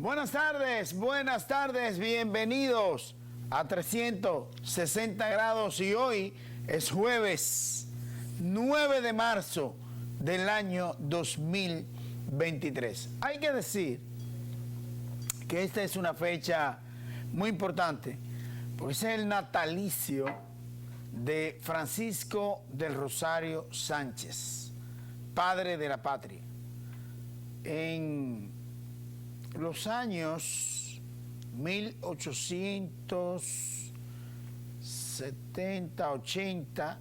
buenas tardes, bienvenidos a 360 grados y hoy es jueves 9 de marzo del año 2023. Hay que decir que esta es una fecha muy importante porque es el natalicio de Francisco del Rosario Sánchez, padre de la patria. En los años 1870-80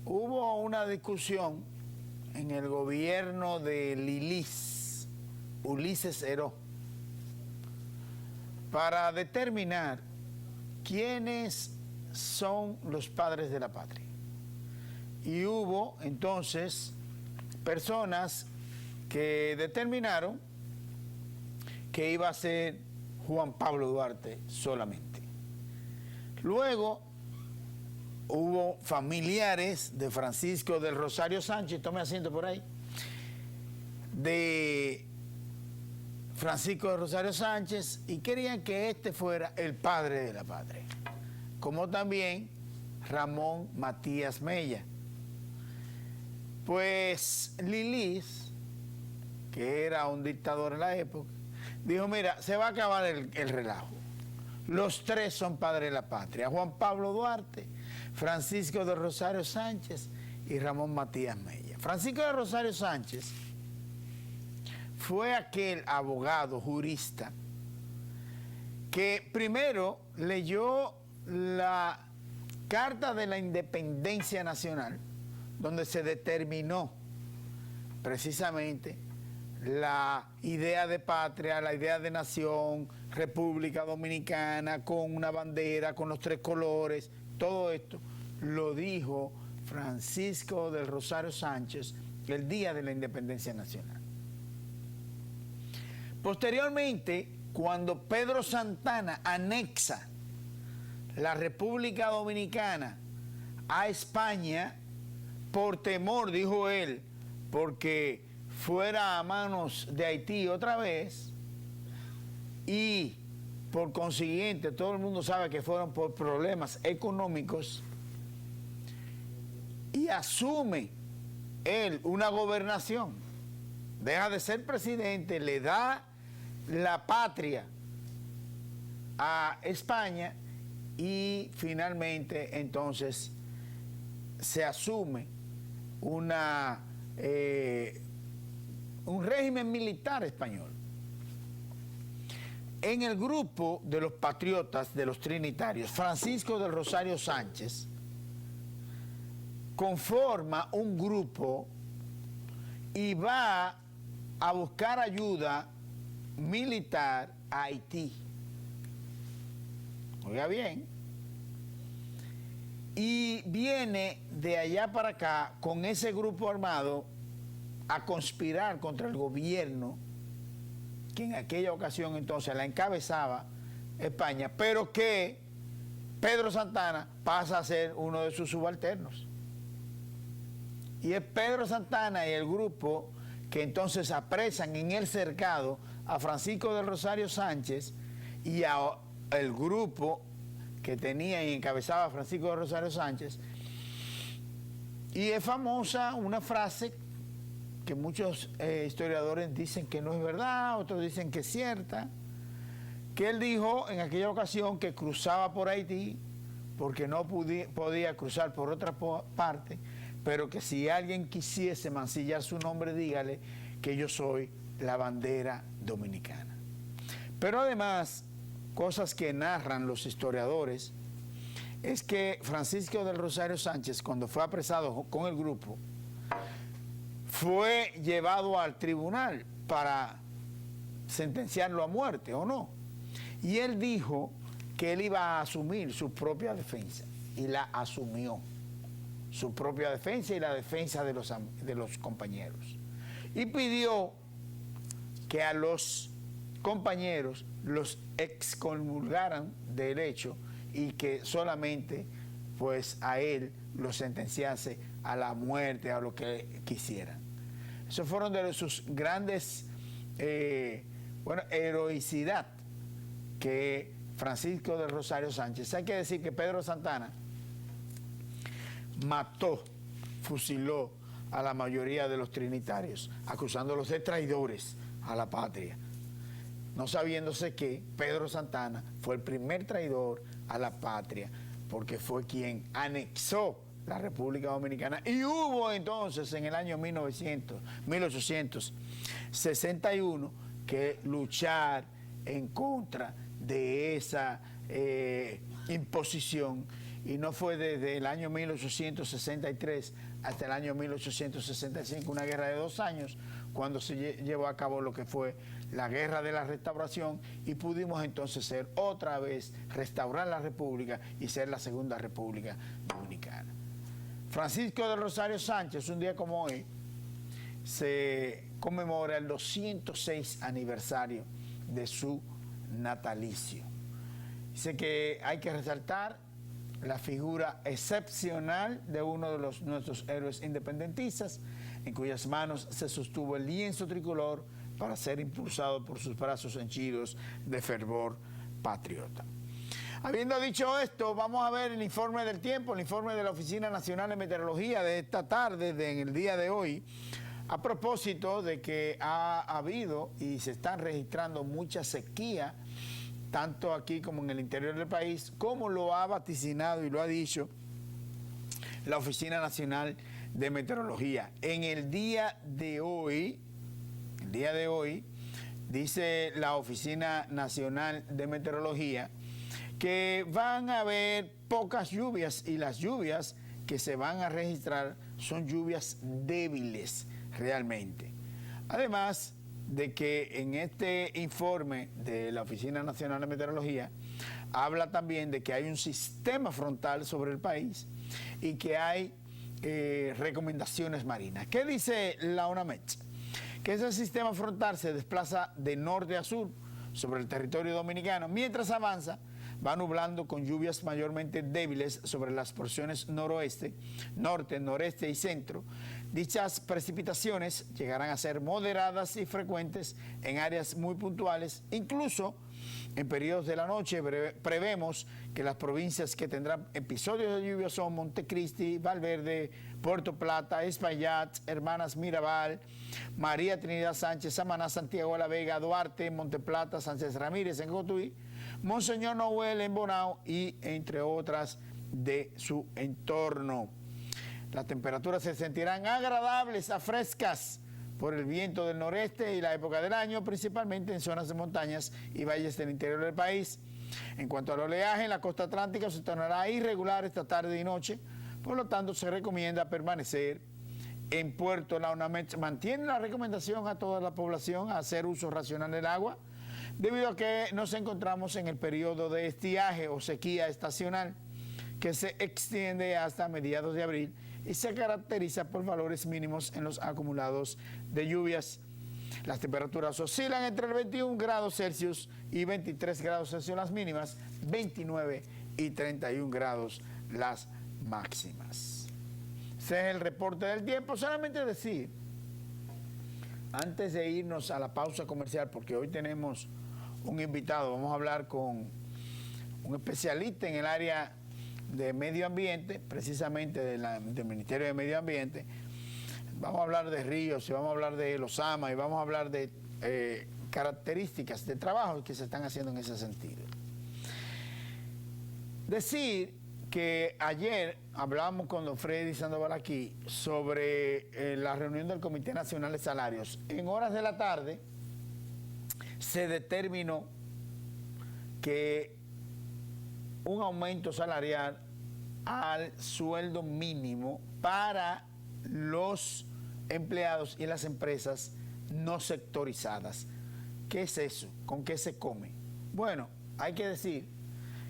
hubo una discusión en el gobierno de Ulises Heró, para determinar quiénes son los padres de la patria. Y hubo entonces personas que determinaron que iba a ser Juan Pablo Duarte solamente. Luego hubo familiares de Francisco del Rosario Sánchez, tome asiento por ahí, de Francisco del Rosario Sánchez, y querían que este fuera el padre de la patria, como también Ramón Matías Mella. Pues Lilis, que era un dictador en la época, dijo, mira, se va a acabar el relajo. Los tres son padres de la patria, Juan Pablo Duarte, Francisco de Rosario Sánchez y Ramón Matías Mella. Francisco de Rosario Sánchez fue aquel abogado, jurista, que primero leyó la Carta de la Independencia Nacional, donde se determinó precisamente la idea de patria, la idea de nación, República Dominicana, con una bandera, con los tres colores. Todo esto lo dijo Francisco del Rosario Sánchez el día de la Independencia Nacional. Posteriormente, cuando Pedro Santana anexa la República Dominicana a España, por temor, dijo él, porque fuera a manos de Haití otra vez, y por consiguiente todo el mundo sabe que fueron por problemas económicos, y asume él una gobernación, deja de ser presidente, le da la patria a España y finalmente entonces se asume un régimen militar español. En el grupo de los patriotas, de los trinitarios, Francisco del Rosario Sánchez conforma un grupo y va a buscar ayuda militar a Haití. Oiga bien. Y viene de allá para acá con ese grupo armado a conspirar contra el gobierno que en aquella ocasión entonces la encabezaba España, pero que Pedro Santana pasa a ser uno de sus subalternos. Y es Pedro Santana y el grupo que entonces apresan en el cercado a Francisco del Rosario Sánchez y al grupo que tenía y encabezaba a Francisco del Rosario Sánchez. Y es famosa una frase que muchos historiadores dicen que no es verdad, otros dicen que es cierta, que él dijo en aquella ocasión que cruzaba por Haití porque no podía cruzar por otra parte, pero que si alguien quisiese mancillar su nombre, dígale que yo soy la bandera dominicana. Pero además, cosas que narran los historiadores, es que Francisco del Rosario Sánchez, cuando fue apresado con el grupo, fue llevado al tribunal para sentenciarlo a muerte, ¿o no? Y él dijo que él iba a asumir su propia defensa, y la asumió, su propia defensa y la defensa de los compañeros. Y pidió que a los compañeros los excomulgaran del hecho y que solamente pues a él lo sentenciase a la muerte, a lo que quisieran. Esos fueron de sus grandes bueno, heroicidad que Francisco del Rosario Sánchez. Hay que decir que Pedro Santana mató, fusiló a la mayoría de los trinitarios, acusándolos de traidores a la patria, no sabiéndose que Pedro Santana fue el primer traidor a la patria, porque fue quien anexó la República Dominicana, y hubo entonces en el año 1861 que luchar en contra de esa imposición, y no fue desde el año 1863 hasta el año 1865, una guerra de 2 años, cuando se llevó a cabo lo que fue la Guerra de la Restauración, y pudimos entonces ser otra vez, restaurar la República y ser la segunda República Dominicana. Francisco del Rosario Sánchez, un día como hoy, se conmemora el 206 aniversario de su natalicio. Dice que hay que resaltar la figura excepcional de uno de nuestros héroes independentistas, en cuyas manos se sostuvo el lienzo tricolor para ser impulsado por sus brazos henchidos de fervor patriota. Habiendo dicho esto, vamos a ver el informe del tiempo, el informe de la Oficina Nacional de Meteorología de esta tarde, en el día de hoy, a propósito de que ha habido y se están registrando mucha sequía, tanto aquí como en el interior del país, como lo ha vaticinado y lo ha dicho la Oficina Nacional de Meteorología. En el día de hoy, dice la Oficina Nacional de Meteorología que van a haber pocas lluvias, y las lluvias que se van a registrar son lluvias débiles realmente. Además de que en este informe de la Oficina Nacional de Meteorología habla también de que hay un sistema frontal sobre el país y que hay recomendaciones marinas. ¿Qué dice la ONAMET? Que ese sistema frontal se desplaza de norte a sur sobre el territorio dominicano. Mientras avanza, va nublando con lluvias mayormente débiles sobre las porciones noroeste, norte, noreste y centro. Dichas precipitaciones llegarán a ser moderadas y frecuentes en áreas muy puntuales. Incluso en periodos de la noche prevemos que las provincias que tendrán episodios de lluvia son Montecristi, Valverde, Puerto Plata, Espaillat, Hermanas Mirabal, María Trinidad Sánchez, Samaná, Santiago de la Vega, Duarte, Monteplata, Sánchez Ramírez en Cotuí, Monseñor Noel en Bonao y entre otras de su entorno. Las temperaturas se sentirán agradables a frescas por el viento del noreste y la época del año, principalmente en zonas de montañas y valles del interior del país. En cuanto al oleaje, en la costa atlántica se tornará irregular esta tarde y noche, por lo tanto se recomienda permanecer en puerto. La ONAMET mantiene la recomendación a toda la población a hacer uso racional del agua, debido a que nos encontramos en el periodo de estiaje o sequía estacional, que se extiende hasta mediados de abril y se caracteriza por valores mínimos en los acumulados de lluvias. Las temperaturas oscilan entre el 21 grados Celsius y 23 grados Celsius las mínimas, 29 y 31 grados las máximas. Ese es el reporte del tiempo. Solamente decir, antes de irnos a la pausa comercial, porque hoy tenemos un invitado, vamos a hablar con un especialista en el área de medio ambiente, precisamente del Ministerio de Medio Ambiente. Vamos a hablar de ríos y vamos a hablar de los AMA y vamos a hablar de características de trabajo que se están haciendo en ese sentido. Decir que ayer hablábamos con don Freddy Sandoval aquí sobre la reunión del Comité Nacional de Salarios. En horas de la tarde se determinó que un aumento salarial al sueldo mínimo para los empleados y las empresas no sectorizadas. ¿Qué es eso? ¿Con qué se come? Bueno, hay que decir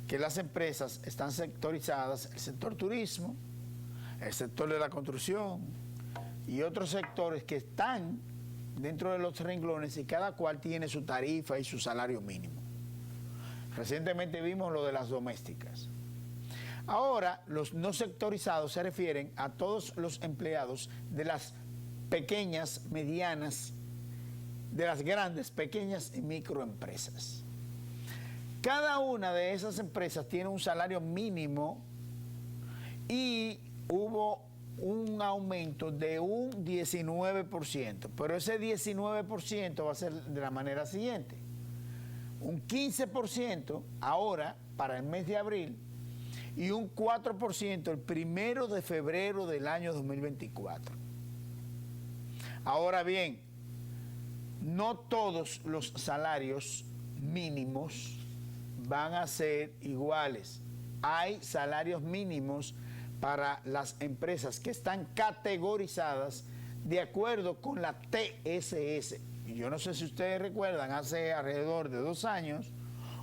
que las empresas están sectorizadas, el sector turismo, el sector de la construcción y otros sectores que están dentro de los renglones y cada cual tiene su tarifa y su salario mínimo. Recientemente vimos lo de las domésticas. Ahora, los no sectorizados se refieren a todos los empleados de las pequeñas, medianas de las grandes, pequeñas y microempresas. Cada una de esas empresas tiene un salario mínimo y hubo un aumento de un 19%, pero ese 19% va a ser de la manera siguiente: un 15% ahora para el mes de abril y un 4% el 1 de febrero del año 2024. Ahora bien, no todos los salarios mínimos van a ser iguales. Hay salarios mínimos para las empresas que están categorizadas de acuerdo con la TSS. Y yo no sé si ustedes recuerdan, hace alrededor de 2 años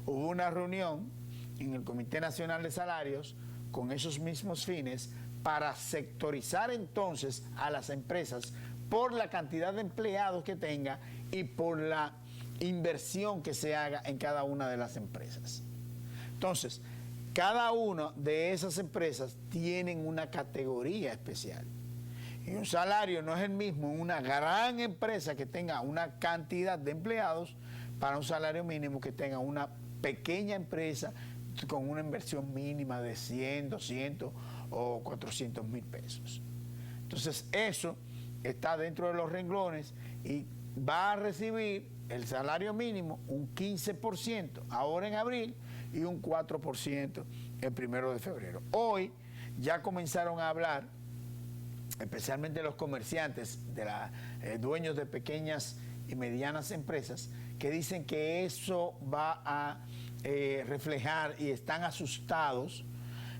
hubo una reunión en el Comité Nacional de Salarios con esos mismos fines para sectorizar entonces a las empresas por la cantidad de empleados que tenga y por la inversión que se haga en cada una de las empresas. Entonces, cada una de esas empresas tienen una categoría especial. Y un salario no es el mismo en una gran empresa que tenga una cantidad de empleados para un salario mínimo que tenga una pequeña empresa con una inversión mínima de 100, 200 o 400 mil pesos. Entonces, eso está dentro de los renglones y va a recibir el salario mínimo un 15% ahora en abril y un 4% el 1 de febrero. Hoy ya comenzaron a hablar, especialmente los comerciantes, dueños de pequeñas y medianas empresas, que dicen que eso va a reflejar, y están asustados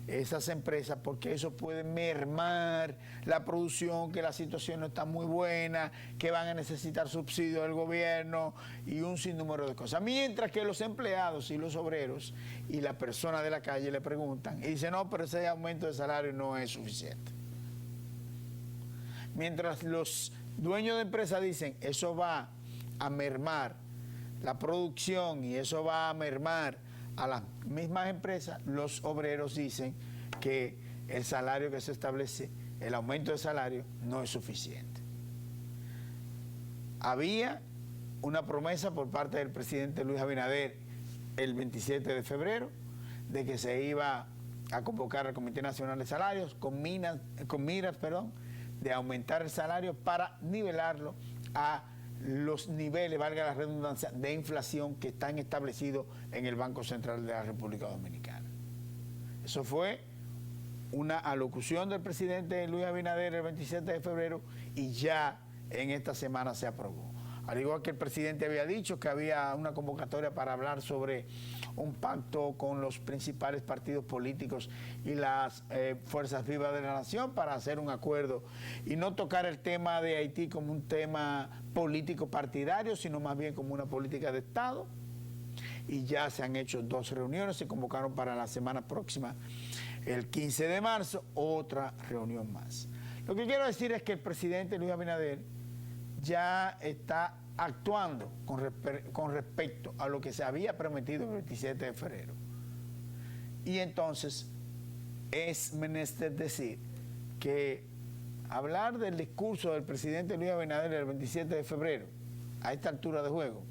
esas empresas porque eso puede mermar la producción, que la situación no está muy buena, que van a necesitar subsidio del gobierno y un sinnúmero de cosas. Mientras que los empleados y los obreros y la persona de la calle le preguntan y dicen: no, pero ese aumento de salario no es suficiente. Mientras los dueños de empresas dicen: eso va a mermar la producción y eso va a mermar a las mismas empresas, los obreros dicen que el salario que se establece, el aumento de salario, no es suficiente. Había una promesa por parte del presidente Luis Abinader el 27 de febrero de que se iba a convocar al Comité Nacional de Salarios con miras de aumentar el salario para nivelarlo a los niveles, valga la redundancia, de inflación que están establecidos en el Banco Central de la República Dominicana. Eso fue una alocución del presidente Luis Abinader el 27 de febrero y ya en esta semana se aprobó. Al igual que el presidente había dicho que había una convocatoria para hablar sobre un pacto con los principales partidos políticos y las fuerzas vivas de la nación para hacer un acuerdo y no tocar el tema de Haití como un tema político partidario, sino más bien como una política de Estado. Y ya se han hecho 2 reuniones, se convocaron para la semana próxima, el 15 de marzo, otra reunión más. Lo que quiero decir es que el presidente Luis Abinader ya está actuando con respecto a lo que se había prometido el 27 de febrero. Y entonces es menester decir que hablar del discurso del presidente Luis Abinader el 27 de febrero, a esta altura de juego,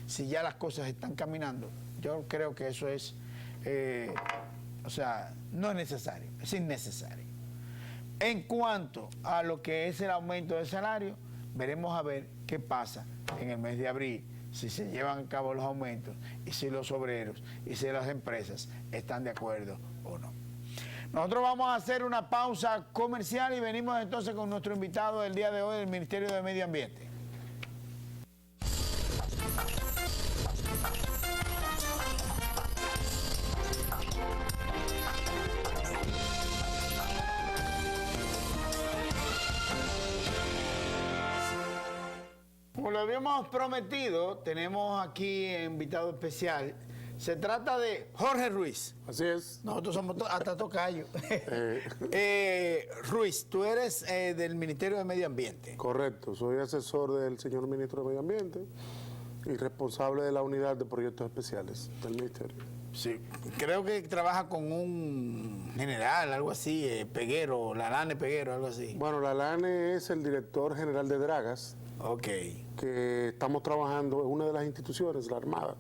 si ya las cosas están caminando, yo creo que eso es, no es necesario, es innecesario. En cuanto a lo que es el aumento del salario, veremos a ver qué pasa en el mes de abril, si se llevan a cabo los aumentos y si los obreros y si las empresas están de acuerdo o no. Nosotros vamos a hacer una pausa comercial y venimos entonces con nuestro invitado del día de hoy del Ministerio de Medio Ambiente. Como lo habíamos prometido, tenemos aquí invitado especial. Se trata de Jorge Ruiz. Así es. Nosotros somos hasta tocayo. Ruiz, tú eres del Ministerio de Medio Ambiente. Correcto, soy asesor del señor Ministro de Medio Ambiente y responsable de la unidad de proyectos especiales del Ministerio. Sí, creo que trabaja con un general, algo así, Peguero, Lalane Peguero, algo así. Bueno, Lalane es el director general de Dragas. Ok. que estamos trabajando, es una de las instituciones, la Armada,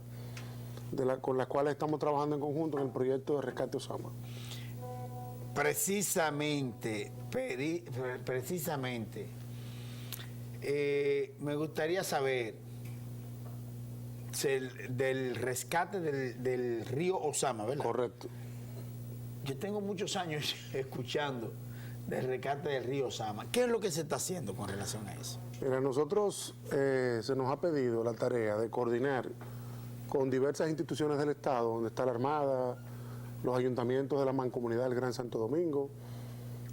con las cuales estamos trabajando en conjunto en el proyecto de rescate Osama. Precisamente, precisamente, me gustaría saber del rescate del río Osama, ¿verdad? Correcto. Yo tengo muchos años escuchando del rescate del río Osama. ¿Qué es lo que se está haciendo con relación a eso? Mira, nosotros se nos ha pedido la tarea de coordinar con diversas instituciones del Estado, donde está la Armada, los ayuntamientos de la Mancomunidad del Gran Santo Domingo,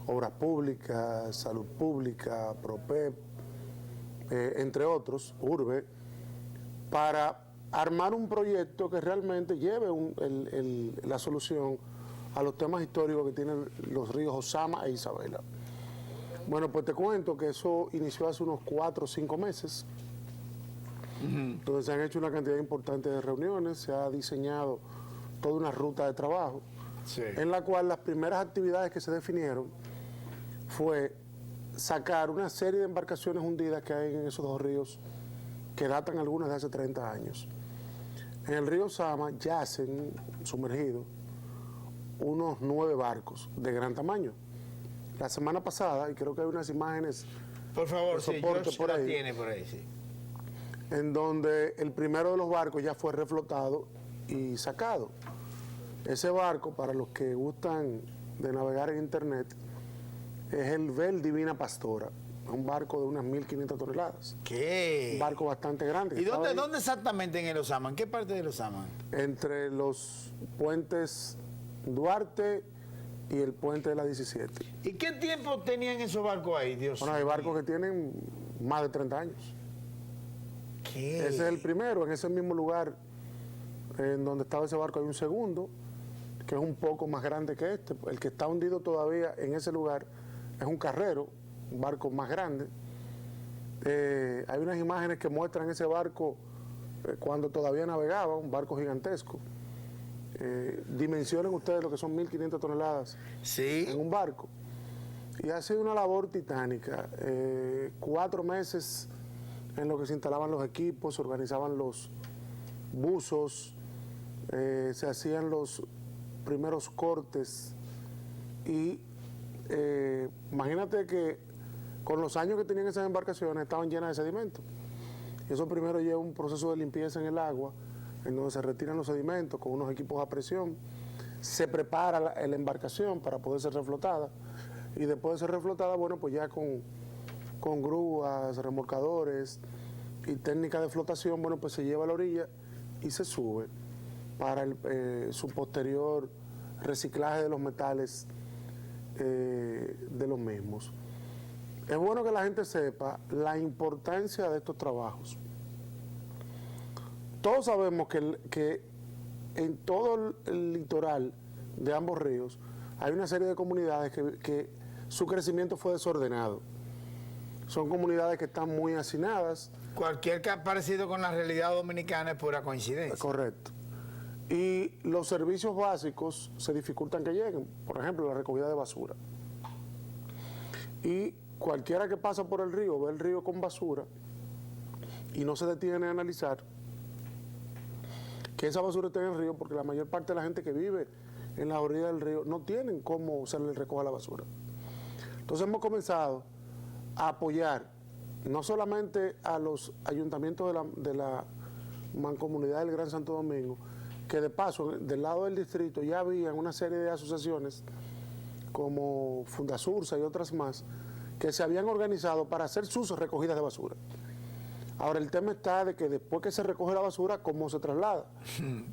Obras Públicas, Salud Pública, PROPEP, entre otros, URBE, para armar un proyecto que realmente lleve la solución a los temas históricos que tienen los ríos Osama e Isabela. Bueno, pues te cuento que eso inició hace unos 4 o 5 meses, donde se han hecho una cantidad importante de reuniones, se ha diseñado toda una ruta de trabajo, Sí. en la cual las primeras actividades que se definieron fue sacar una serie de embarcaciones hundidas que hay en esos 2 ríos, que datan algunas de hace 30 años. En el río Sama yacen sumergidos unos 9 barcos de gran tamaño. La semana pasada, y creo que hay unas imágenes Por favor, de sí, soporte George por la ahí, tiene por ahí, sí. en donde el primero de los barcos ya fue reflotado y sacado. Ese barco, para los que gustan de navegar en internet, es el Bel Divina Pastora, un barco de unas 1.500 toneladas. ¿Qué? Un barco bastante grande. que ¿Y estaba dónde ahí exactamente en el Osama? ¿En qué parte del Osama? entre los puentes Duarte y el puente de la 17. ¿Y qué tiempo tenían esos barcos ahí, Dios Bueno, hay mío? barcos que tienen más de 30 años. ¿Qué? Ese es el primero, en ese mismo lugar en donde estaba ese barco hay un segundo, que es un poco más grande que este. El que está hundido todavía en ese lugar es un carrero, un barco más grande. Hay unas imágenes que muestran ese barco cuando todavía navegaba, un barco gigantesco. Dimensionen ustedes lo que son 1.500 toneladas Sí. en un barco. Y ha sido una labor titánica. 4 meses en lo que se instalaban los equipos, se organizaban los buzos, se hacían los primeros cortes y imagínate que con los años que tenían esas embarcaciones estaban llenas de sedimentos. Y eso primero lleva un proceso de limpieza en el agua, en donde se retiran los sedimentos con unos equipos a presión, se prepara la embarcación para poder ser reflotada y después de ser reflotada, bueno, pues ya con grúas, remolcadores y técnica de flotación, bueno, pues se lleva a la orilla y se sube para su posterior reciclaje de los metales de los mismos. Es bueno que la gente sepa la importancia de estos trabajos. Todos sabemos que en todo el litoral de ambos ríos hay una serie de comunidades que su crecimiento fue desordenado. Son comunidades que están muy hacinadas. Cualquier parecido con la realidad dominicana es pura coincidencia. Correcto. Y los servicios básicos se dificultan que lleguen. Por ejemplo, la recogida de basura. Y cualquiera que pasa por el río, ve el río con basura y no se detiene a analizar que esa basura está en el río, porque la mayor parte de la gente que vive en la orilla del río no tienen cómo se les recoja la basura. Entonces hemos comenzado a apoyar no solamente a los ayuntamientos de la Mancomunidad del Gran Santo Domingo, que de paso del lado del distrito ya había una serie de asociaciones como Fundasursa y otras más que se habían organizado para hacer sus recogidas de basura. Ahora el tema está de que después que se recoge la basura, ¿cómo se traslada?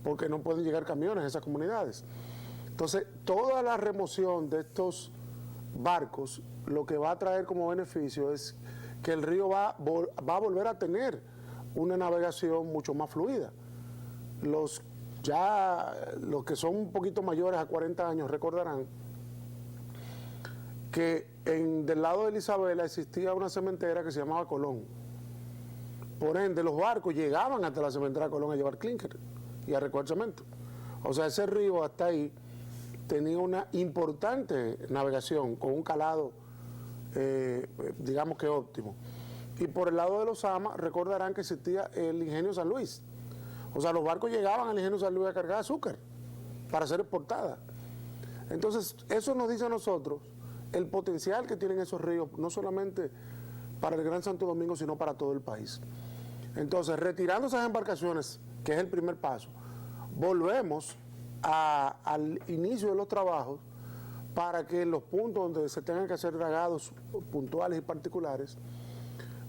Porque no pueden llegar camiones a esas comunidades. Entonces, toda la remoción de estos barcos, lo que va a traer como beneficio es que el río va a volver a tener una navegación mucho más fluida. Los que son un poquito mayores a 40 años recordarán que del lado de Isabela existía una cementera que se llamaba Colón. Por ende, los barcos llegaban hasta la cementera Colón a llevar clínker y a recoger cemento. O sea, ese río hasta ahí tenía una importante navegación con un calado, digamos que óptimo. Y por el lado de los Osama, recordarán que existía el ingenio San Luis. O sea, los barcos llegaban al ingenio San Luis a cargar azúcar para ser exportada. Entonces, eso nos dice a nosotros el potencial que tienen esos ríos, no solamente para el Gran Santo Domingo, sino para todo el país. Entonces, retirando esas embarcaciones, que es el primer paso, volvemos al inicio de los trabajos para que en los puntos donde se tengan que hacer dragados puntuales y particulares,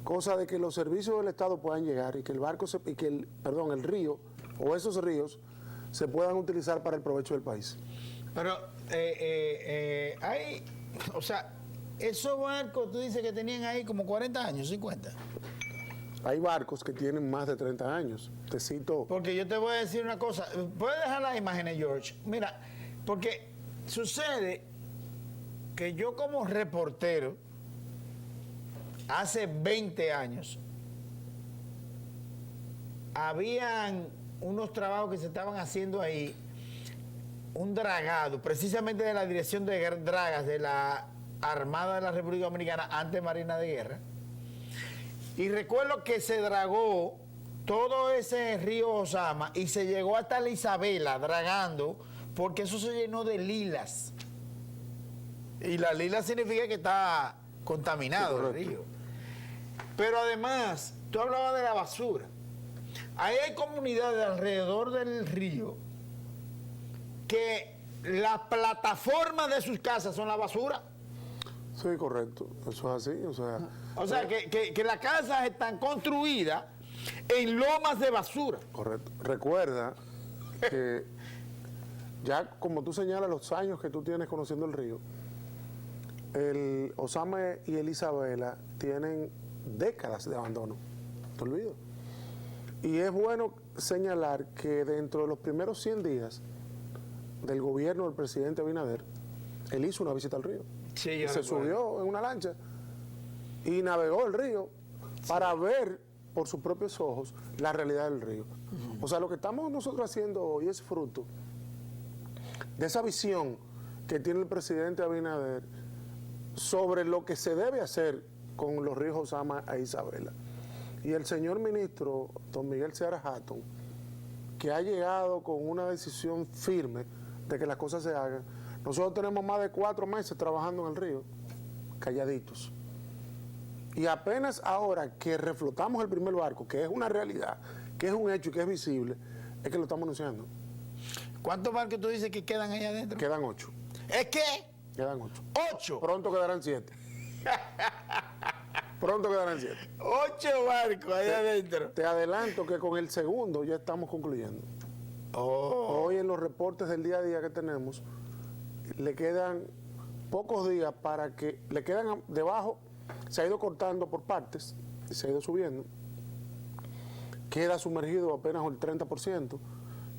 cosa de que los servicios del Estado puedan llegar y que el río o esos ríos se puedan utilizar para el provecho del país. Pero hay, o sea, esos barcos, tú dices que tenían ahí como 40 años, 50. Hay barcos que tienen más de 30 años. Te cito. Porque yo te voy a decir una cosa. ¿Puedes dejar las imágenes, George? Mira, porque sucede que yo como reportero, hace 20 años, habían unos trabajos que se estaban haciendo ahí, un dragado, precisamente de la Dirección de Dragas de la Armada de la República Dominicana, antes Marina de Guerra. Y recuerdo que se dragó todo ese río Osama y se llegó hasta la Isabela dragando, porque eso se llenó de lilas. Y la lila significa que está contaminado el río. Pero además, tú hablabas de la basura. Ahí hay comunidades alrededor del río que la plataforma de sus casas son la basura. Sí, correcto. Eso es así. O sea, que las casas están construidas en lomas de basura. Correcto. Recuerda que ya como tú señalas los años que tú tienes conociendo el río, el Osama y el Isabela tienen décadas de abandono. Te olvido. Y es bueno señalar que dentro de los primeros 100 días del gobierno del presidente Abinader, él hizo una visita al río. Sí, yo se recuerdo. subió en una lancha y navegó el río para ver por sus propios ojos la realidad del río. O sea, lo que estamos nosotros haciendo hoy es fruto de esa visión que tiene el presidente Abinader sobre lo que se debe hacer con los ríos Osama e Isabela. Y el señor ministro, don Miguel Seara Hatton, que ha llegado con una decisión firme de que las cosas se hagan. Nosotros tenemos más de 4 meses trabajando en el río, calladitos. Y apenas ahora que reflotamos el primer barco, que es una realidad, que es un hecho y que es visible, es que lo estamos anunciando. ¿Cuántos barcos tú dices que quedan ahí adentro? Quedan 8. ¿Es que? Quedan 8. 8. Pronto quedarán 7. Pronto quedarán 7. 8 barcos ahí adentro. Te adelanto que con el segundo ya estamos concluyendo. Oh. Hoy en los reportes del día a día que tenemos, le quedan pocos días para que, le quedan debajo, se ha ido cortando por partes, y se ha ido subiendo, queda sumergido apenas el 30%,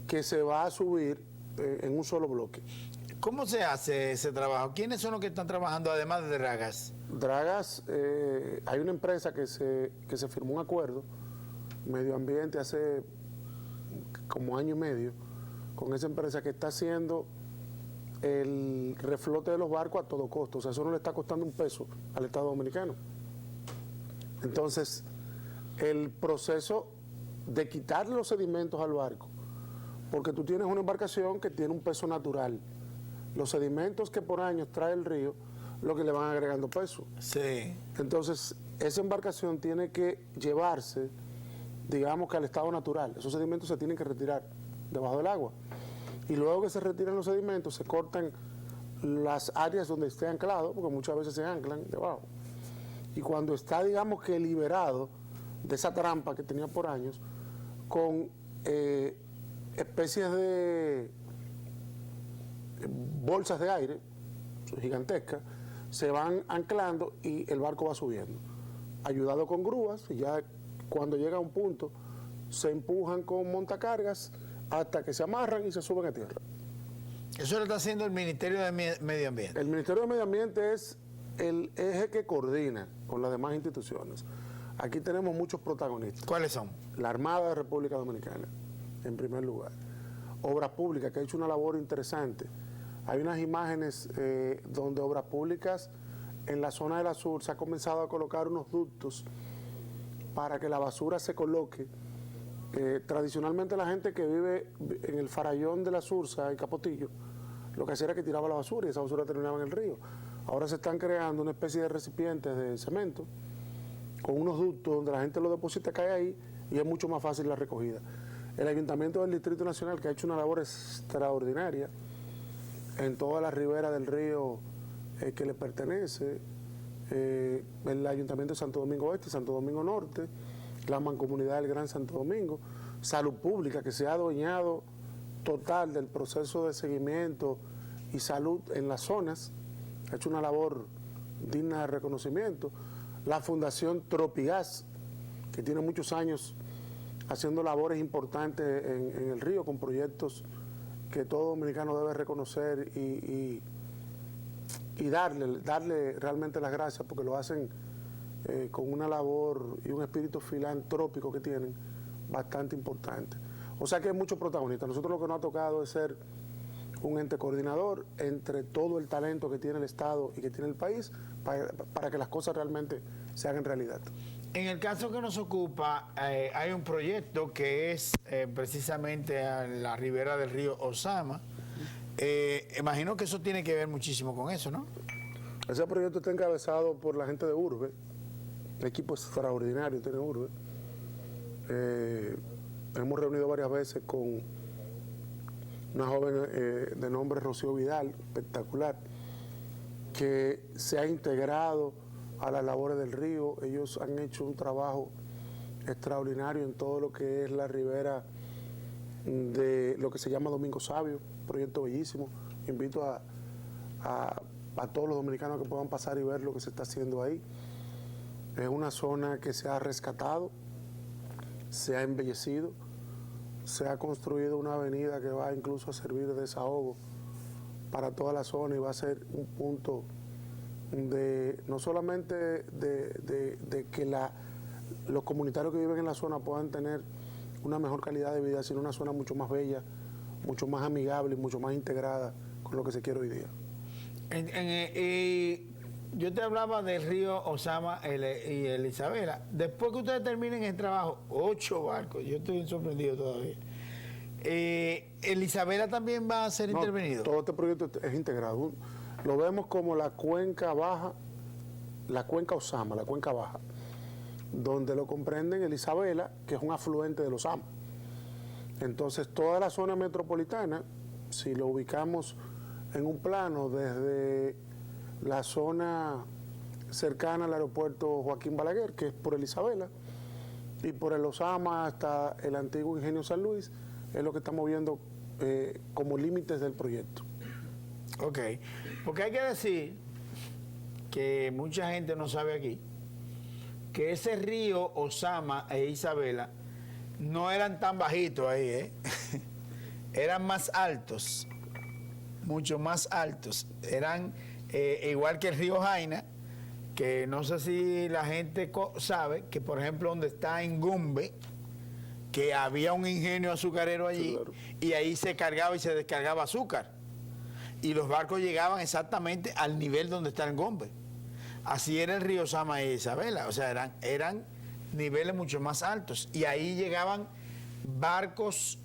que se va a subir en un solo bloque. ¿Cómo se hace ese trabajo? ¿Quiénes son los que están trabajando además de Dragas? Dragas, hay una empresa que se firmó un acuerdo, Medio Ambiente, hace como año y medio, con esa empresa que está haciendo el reflote de los barcos a todo costo. O sea, eso no le está costando un peso al Estado Dominicano. Entonces, el proceso de quitarle los sedimentos al barco, porque tú tienes una embarcación que tiene un peso natural. Los sedimentos que por años trae el río, lo que le van agregando peso. Sí. Entonces, esa embarcación tiene que llevarse, digamos que al estado natural. Esos sedimentos se tienen que retirar debajo del agua. Y luego que se retiran los sedimentos, se cortan las áreas donde esté anclado, porque muchas veces se anclan debajo. Y cuando está, digamos que liberado de esa trampa que tenía por años, con especies de bolsas de aire gigantescas, se van anclando y el barco va subiendo, ayudado con grúas, y ya cuando llega a un punto se empujan con montacargas hasta que se amarran y se suben a tierra. Eso lo está haciendo el Ministerio de Medio Ambiente. El Ministerio de Medio Ambiente es el eje que coordina con las demás instituciones. Aquí tenemos muchos protagonistas. ¿Cuáles son? La Armada de República Dominicana, en primer lugar. Obras Públicas, que ha hecho una labor interesante. Hay unas imágenes donde Obras Públicas en la zona del sur se ha comenzado a colocar unos ductos para que la basura se coloque. Tradicionalmente la gente que vive en el farallón de la Sursa y Capotillo, lo que hacía era que tiraba la basura y esa basura terminaba en el río. Ahora se están creando una especie de recipientes de cemento con unos ductos donde la gente lo deposita, cae ahí y es mucho más fácil la recogida. El Ayuntamiento del Distrito Nacional, que ha hecho una labor extraordinaria en toda la ribera del río que le pertenece, el Ayuntamiento de Santo Domingo Este y Santo Domingo Norte, la Mancomunidad del Gran Santo Domingo, Salud Pública, que se ha adueñado total del proceso de seguimiento y salud en las zonas, ha hecho una labor digna de reconocimiento. La Fundación Tropigas, que tiene muchos años haciendo labores importantes en el río con proyectos que todo dominicano debe reconocer y darle realmente las gracias porque lo hacen con una labor y un espíritu filantrópico que tienen bastante importante. O sea que hay muchos protagonistas. Nosotros lo que nos ha tocado es ser un ente coordinador entre todo el talento que tiene el Estado y que tiene el país para que las cosas realmente se hagan realidad. En el caso que nos ocupa, hay un proyecto que es precisamente a la ribera del río Osama. Imagino que eso tiene que ver muchísimo con eso, ¿no? Ese proyecto está encabezado por la gente de Urbe, un equipo extraordinario tiene Urbe. Hemos reunido varias veces con una joven de nombre Rocío Vidal, espectacular, que se ha integrado a las labores del río. Ellos han hecho un trabajo extraordinario en todo lo que es la ribera de lo que se llama Domingo Sabio, proyecto bellísimo. Invito a todos los dominicanos que puedan pasar y ver lo que se está haciendo ahí. Es una zona que se ha rescatado, se ha embellecido, se ha construido una avenida que va incluso a servir de desahogo para toda la zona y va a ser un punto de no solamente de que los comunitarios que viven en la zona puedan tener una mejor calidad de vida, sino una zona mucho más bella, mucho más amigable y mucho más integrada con lo que se quiere hoy día. Yo te hablaba del río Osama y el Isabela. Después que ustedes terminen el trabajo, 8 barcos, yo estoy sorprendido todavía. ¿El Isabela también va a ser intervenido? Todo este proyecto es integrado. Lo vemos como la cuenca baja, la cuenca Osama, la cuenca baja, donde lo comprenden el Isabela, que es un afluente del Osama. Entonces, toda la zona metropolitana, si lo ubicamos en un plano desde la zona cercana al aeropuerto Joaquín Balaguer, que es por el Isabela, y por el Osama hasta el antiguo Ingenio San Luis, es lo que estamos viendo como límites del proyecto. Ok, porque hay que decir que mucha gente no sabe aquí que ese río Osama e Isabela no eran tan bajitos ahí, eran más altos, mucho más altos. Eran igual que el río Jaina, que no sé si la gente sabe que, por ejemplo, donde está en Gumbe, que había un ingenio azucarero allí, claro, y ahí se cargaba y se descargaba azúcar. Y los barcos llegaban exactamente al nivel donde está el Gombe. Así era el río Sama e Isabela, o sea, eran niveles mucho más altos. Y ahí llegaban barcos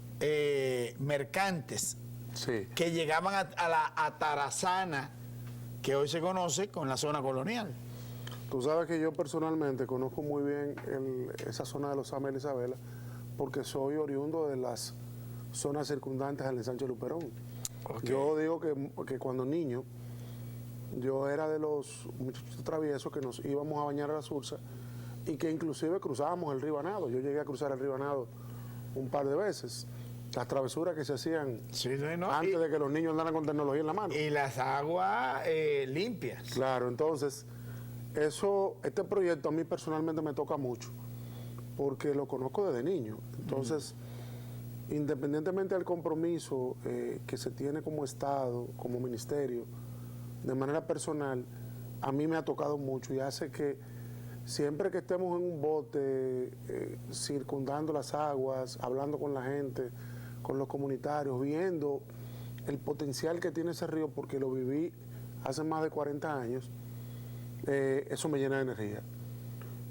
mercantes, sí, que llegaban a la Atarazana, que hoy se conoce con la zona colonial. Tú sabes que yo personalmente conozco muy bien esa zona de los Sama e Isabela, porque soy oriundo de las zonas circundantes al ensanche Luperón. Okay. Yo digo que cuando niño, yo era de los muchachos traviesos que nos íbamos a bañar a la Sursa y que inclusive cruzábamos el río Banado. Yo llegué a cruzar el río Banado un par de veces. Las travesuras que se hacían antes de que los niños andaran con tecnología en la mano. Y las aguas limpias. Claro, entonces, este proyecto a mí personalmente me toca mucho, porque lo conozco desde niño. Entonces, independientemente del compromiso que se tiene como Estado, como Ministerio, de manera personal, a mí me ha tocado mucho y hace que siempre que estemos en un bote, circundando las aguas, hablando con la gente, con los comunitarios, viendo el potencial que tiene ese río, porque lo viví hace más de 40 años, eso me llena de energía.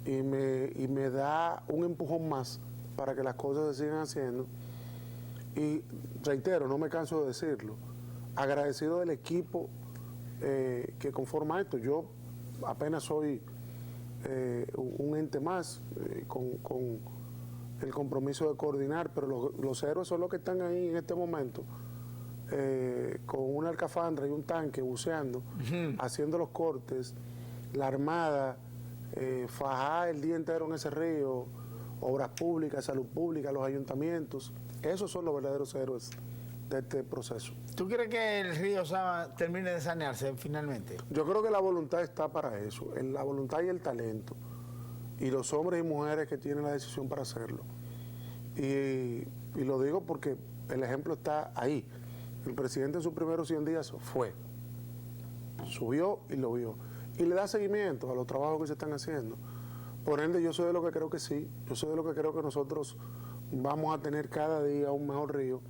y me da un empujón más para que las cosas se sigan haciendo. Y reitero, no me canso de decirlo, agradecido del equipo que conforma esto. Yo apenas soy un ente más con el compromiso de coordinar, pero los héroes son los que están ahí en este momento con una alcafandra y un tanque buceando, haciendo los cortes, la armada, fajar el día entero en ese río, obras públicas, salud pública, los ayuntamientos. Esos son los verdaderos héroes de este proceso. ¿Tú crees que el río Sama termine de sanearse finalmente? Yo creo que la voluntad está para eso, la voluntad y el talento, y los hombres y mujeres que tienen la decisión para hacerlo. Y lo digo porque el ejemplo está ahí. El presidente en sus primeros 100 días subió y lo vio. Y le da seguimiento a los trabajos que se están haciendo. Por ende, yo soy de lo que creo que sí, yo soy de lo que creo que nosotros vamos a tener cada día un mejor río,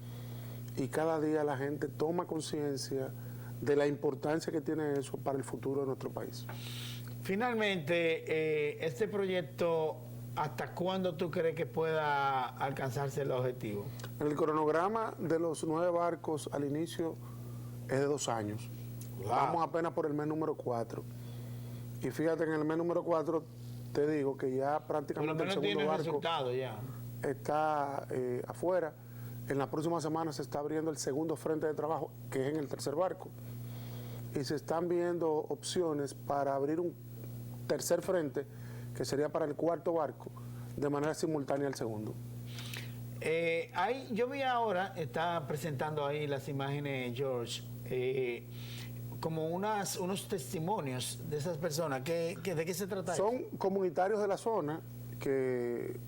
y cada día la gente toma conciencia de la importancia que tiene eso para el futuro de nuestro país. Finalmente, este proyecto, ¿hasta cuándo tú crees que pueda alcanzarse el objetivo? El cronograma de los 9 barcos al inicio es de 2 años. Wow. Vamos apenas por el mes número 4. Y fíjate, en el mes número 4 te digo que ya prácticamente el segundo barco ya está afuera. En la próxima semana se está abriendo el segundo frente de trabajo, que es en el tercer barco. Y se están viendo opciones para abrir un tercer frente, que sería para el cuarto barco, de manera simultánea al segundo. Yo vi ahora, está presentando ahí las imágenes, George, como unos testimonios de esas personas. ¿De qué se trata? Son comunitarios de la zona que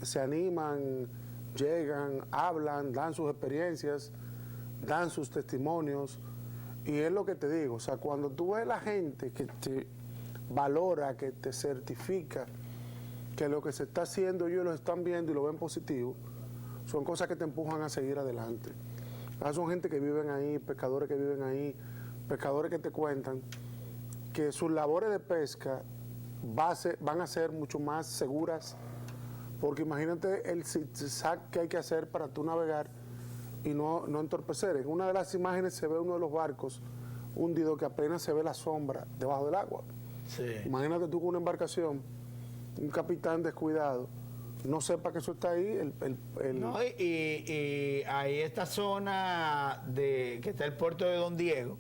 se animan, llegan, hablan, dan sus experiencias, dan sus testimonios. Y es lo que te digo, o sea, cuando tú ves la gente que te valora, que te certifica que lo que se está haciendo ellos lo están viendo y lo ven positivo, son cosas que te empujan a seguir adelante. Son gente que viven ahí, pescadores que viven ahí, pescadores que te cuentan que sus labores de pesca van a ser mucho más seguras, porque imagínate el zigzag que hay que hacer para tú navegar y no entorpecer. En una de las imágenes se ve uno de los barcos hundido que apenas se ve la sombra debajo del agua. Sí. Imagínate tú con una embarcación, un capitán descuidado, no sepa que eso está ahí. No, y ahí esta zona que está el puerto de Don Diego,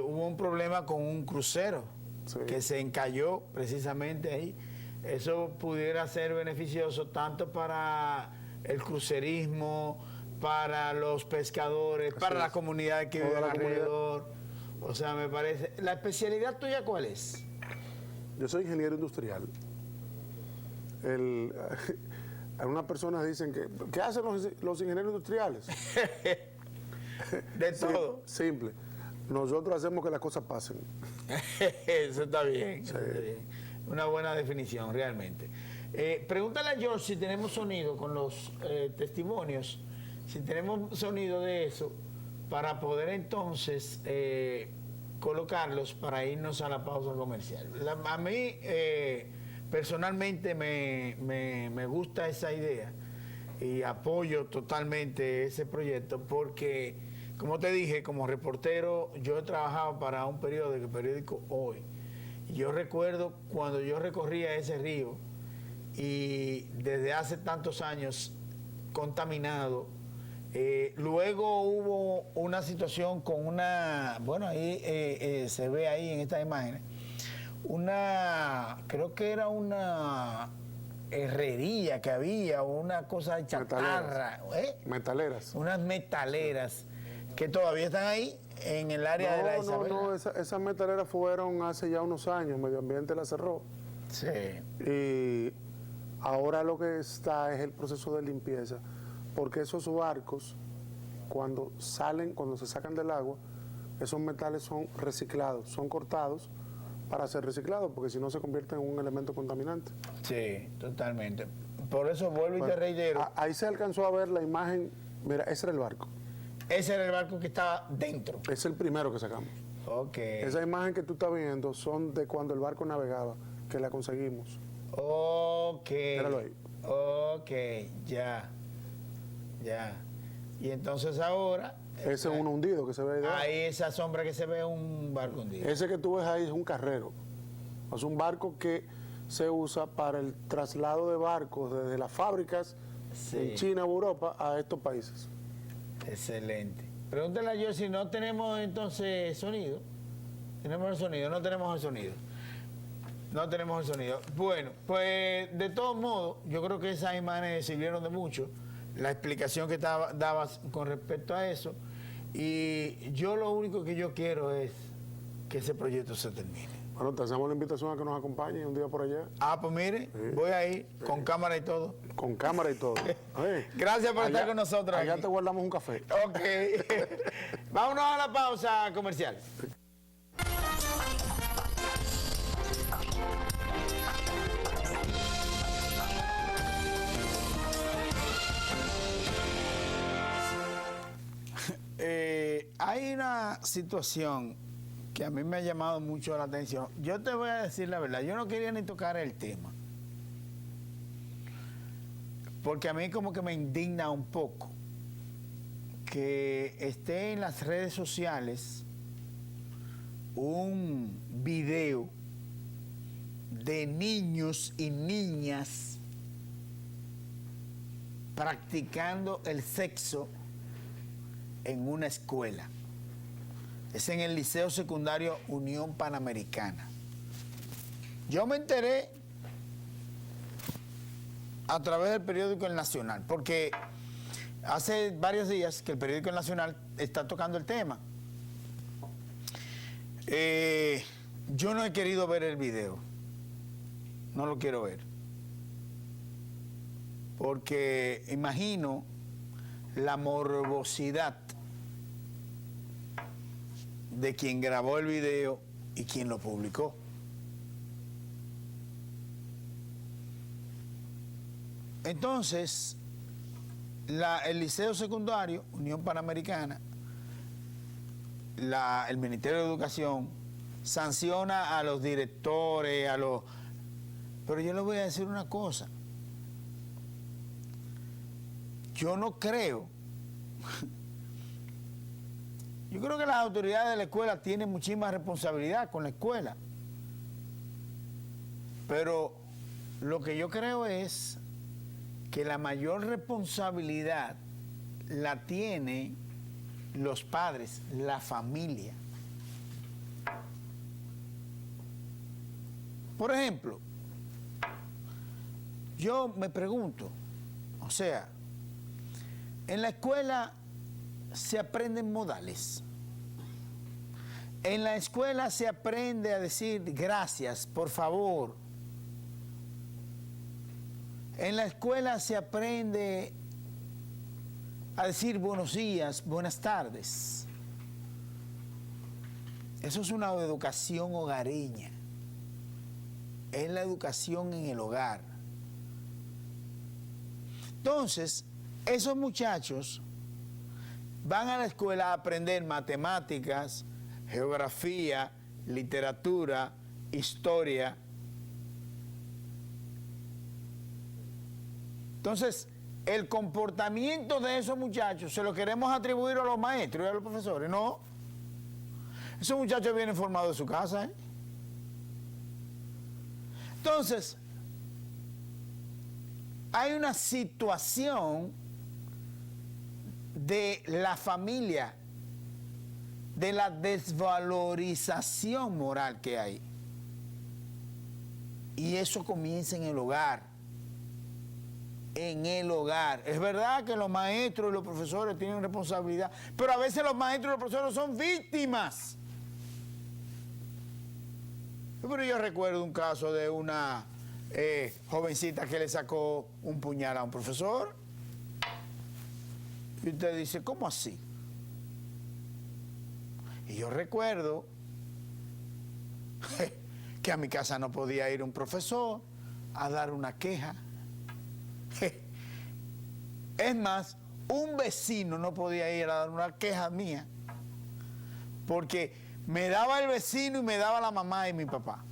hubo un problema con un crucero que se encalló precisamente ahí. Eso pudiera ser beneficioso tanto para el crucerismo, para los pescadores, para la comunidad que vive alrededor. O sea, me parece... ¿La especialidad tuya cuál es? Yo soy ingeniero industrial. Algunas personas dicen que... ¿Qué hacen los ingenieros industriales? De todo. Simple. Nosotros hacemos que las cosas pasen. Eso está bien. Sí. Eso está bien. Una buena definición, realmente. Pregúntale a George si tenemos sonido con los testimonios, si tenemos sonido de eso, para poder entonces colocarlos para irnos a la pausa comercial. A mí, personalmente, me gusta esa idea y apoyo totalmente ese proyecto porque, como te dije, como reportero, yo he trabajado para un periódico, el periódico Hoy. Yo recuerdo cuando yo recorría ese río y desde hace tantos años contaminado, luego hubo una situación con una, bueno, ahí se ve ahí en estas imágenes, creo que era una herrería que había, una cosa de chatarra. Metaleras. Unas metaleras que todavía están ahí en el área de la Isabela. No, esas metaleras fueron hace ya unos años, Medio Ambiente las cerró. Sí. Y ahora lo que está es el proceso de limpieza, porque esos barcos, cuando se sacan del agua, esos metales son reciclados, son cortados para ser reciclados, porque si no se convierten en un elemento contaminante. Sí, totalmente. Por eso vuelvo y te reitero. Ahí se alcanzó a ver la imagen, mira, ese era el barco. Ese era el barco que estaba dentro. Es el primero que sacamos. Ok. Esa imagen que tú estás viendo son de cuando el barco navegaba, que la conseguimos. Ok. Míralo ahí. Ok, ya. Y entonces ahora, Ese es un hundido que se ve ahí debajo. ahí esa sombra que se ve es un barco hundido. Ese que tú ves ahí es un carrero. Es un barco que se usa para el traslado de barcos desde las fábricas Sí. en China o Europa a estos países. Excelente. Pregúntale a yo si no tenemos entonces sonido. Tenemos el sonido, no tenemos el sonido. No tenemos el sonido. Bueno, pues de todos modos, yo creo que esas imágenes sirvieron de mucho. La explicación que dabas con respecto a eso. Y yo lo único que yo quiero es que ese proyecto se termine. Bueno, te hacemos la invitación a que nos acompañe un día por allá, Ah, pues mire, voy ahí con cámara y todo. con cámara y todo. Gracias por estar con nosotros Allá aquí. te guardamos un café. Ok. Vámonos a la pausa comercial. Hay una situación que a mí me ha llamado mucho la atención. Yo te voy a decir la verdad, yo no quería ni tocar el tema. Porque a mí como que me indigna un poco que esté en las redes sociales un video de niños y niñas practicando el sexo en una escuela. Es en el Liceo Secundario Unión Panamericana. Yo me enteré a través del periódico El Nacional, porque hace varios días que el periódico El Nacional está tocando el tema. Yo no he querido ver el video, no lo quiero ver, porque imagino la morbosidad de quien grabó el video y quien lo publicó. Entonces, el Liceo Secundario, Unión Panamericana, el Ministerio de Educación, sanciona a los directores, Pero yo les voy a decir una cosa. Yo no creo... Yo creo que las autoridades de la escuela tienen muchísima responsabilidad con la escuela. Pero lo que yo creo es que la mayor responsabilidad la tienen los padres, la familia. Por ejemplo, yo me pregunto, o sea, en la escuela se aprenden modales. En la escuela se aprende a decir gracias, por favor. En la escuela se aprende a decir buenos días, buenas tardes. Eso es una educación hogareña. Es la educación en el hogar. Entonces, esos muchachos van a la escuela a aprender matemáticas, geografía, literatura, historia. Entonces, el comportamiento de esos muchachos se lo queremos atribuir a los maestros y a los profesores. No. Esos muchachos vienen formados de su casa, ¿eh? Entonces, hay una situación de la familia, de la desvalorización moral que hay. Y eso comienza en el hogar. En el hogar. Es verdad que los maestros y los profesores tienen responsabilidad, pero a veces los maestros y los profesores son víctimas. Pero yo recuerdo un caso de una jovencita que le sacó un puñal a un profesor. Y usted dice, ¿cómo así? Y yo recuerdo que a mi casa no podía ir un profesor a dar una queja. Es más, un vecino no podía ir a dar una queja mía, porque me daba el vecino y me daba la mamá y mi papá.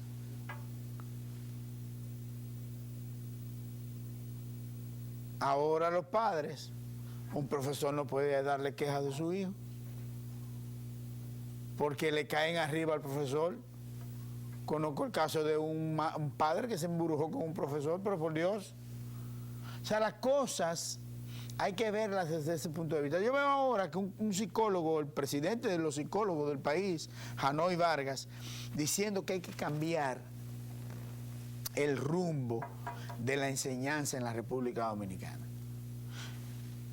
Ahora los padres, un profesor no puede darle quejas de su hijo porque le caen arriba al profesor. Conozco el caso de un padre que se embrujó con un profesor, pero por Dios. O sea, las cosas hay que verlas desde ese punto de vista. Yo veo ahora que un psicólogo, el presidente de los psicólogos del país, Hanoi Vargas, diciendo que hay que cambiar el rumbo de la enseñanza en la República Dominicana.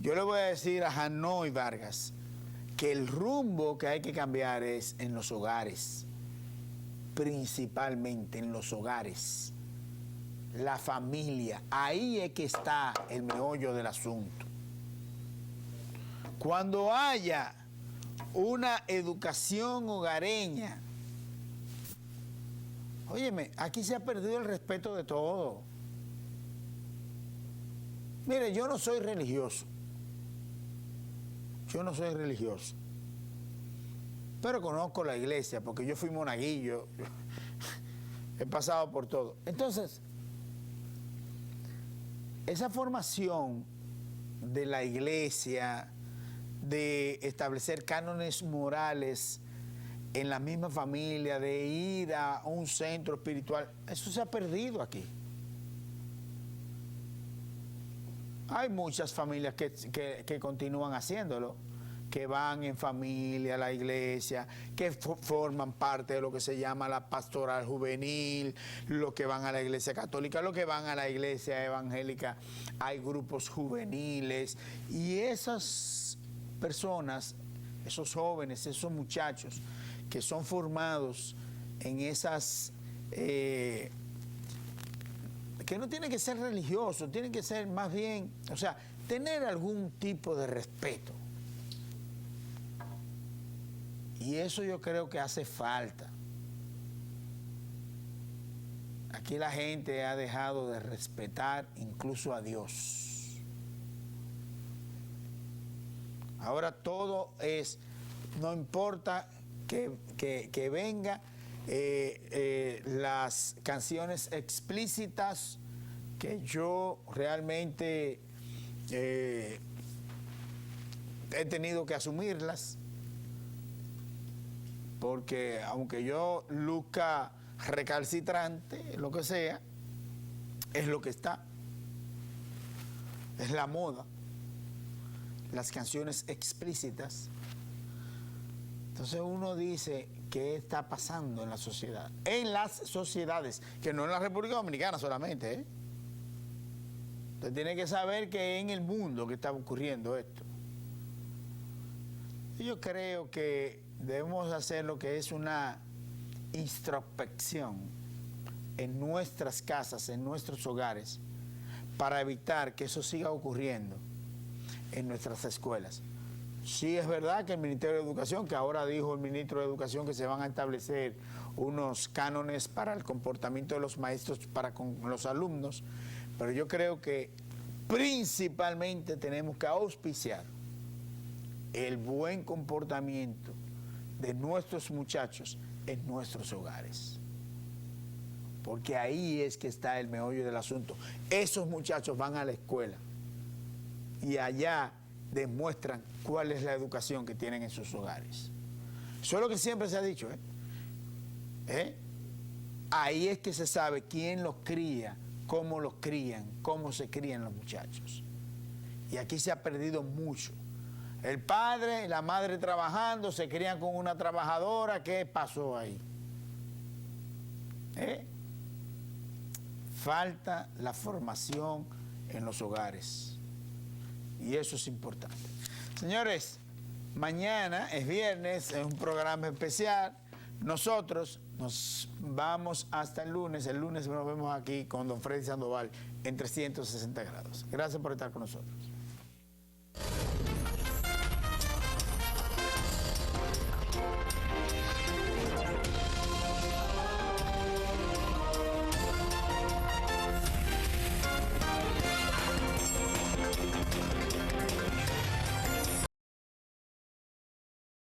Yo le voy a decir a Hanoi Vargas que el rumbo que hay que cambiar es en los hogares, principalmente en los hogares, la familia. Ahí es que está el meollo del asunto. Cuando haya una educación hogareña, óyeme, aquí se ha perdido el respeto de todo. Mire, yo no soy religioso. Yo no soy religioso. Pero conozco la iglesia porque yo fui monaguillo. He pasado por todo. Entonces, esa formación de la iglesia, de establecer cánones morales en la misma familia, de ir a un centro espiritual, eso se ha perdido aquí. Hay muchas familias que continúan haciéndolo, que van en familia a la iglesia, que forman parte de lo que se llama la pastoral juvenil, los que van a la iglesia católica, los que van a la iglesia evangélica, hay grupos juveniles, y esas personas, esos jóvenes, esos muchachos que son formados en esas... que no tienen que ser religiosos, tienen que ser más bien, o sea, tener algún tipo de respeto. Y eso yo creo que hace falta. Aquí la gente ha dejado de respetar incluso a Dios. Ahora todo es, no importa que venga las canciones explícitas, que yo realmente he tenido que asumirlas, porque aunque yo luzca recalcitrante, lo que sea, es lo que está, es la moda, las canciones explícitas. Entonces uno dice, ¿qué está pasando en la sociedad? En las sociedades, que no en la República Dominicana solamente, ¿eh? Usted tiene que saber que en el mundo que está ocurriendo esto. Yo creo que debemos hacer lo que es una introspección en nuestras casas, en nuestros hogares, para evitar que eso siga ocurriendo en nuestras escuelas. Sí es verdad que el Ministerio de Educación, que ahora dijo el Ministro de Educación que se van a establecer unos cánones para el comportamiento de los maestros para con los alumnos, pero yo creo que principalmente tenemos que auspiciar el buen comportamiento de nuestros muchachos en nuestros hogares. Porque ahí es que está el meollo del asunto. Esos muchachos van a la escuela y allá demuestran cuál es la educación que tienen en sus hogares. Eso es lo que siempre se ha dicho, Ahí es que se sabe quién los cría, cómo los crían, cómo se crían los muchachos. Y aquí se ha perdido mucho. El padre, la madre trabajando, se crían con una trabajadora. ¿Qué pasó ahí? Falta la formación en los hogares. Y eso es importante. Señores, mañana es viernes, es un programa especial. Nosotros nos vamos hasta el lunes. El lunes nos vemos aquí con don Freddy Sandoval en 360 grados. Gracias por estar con nosotros.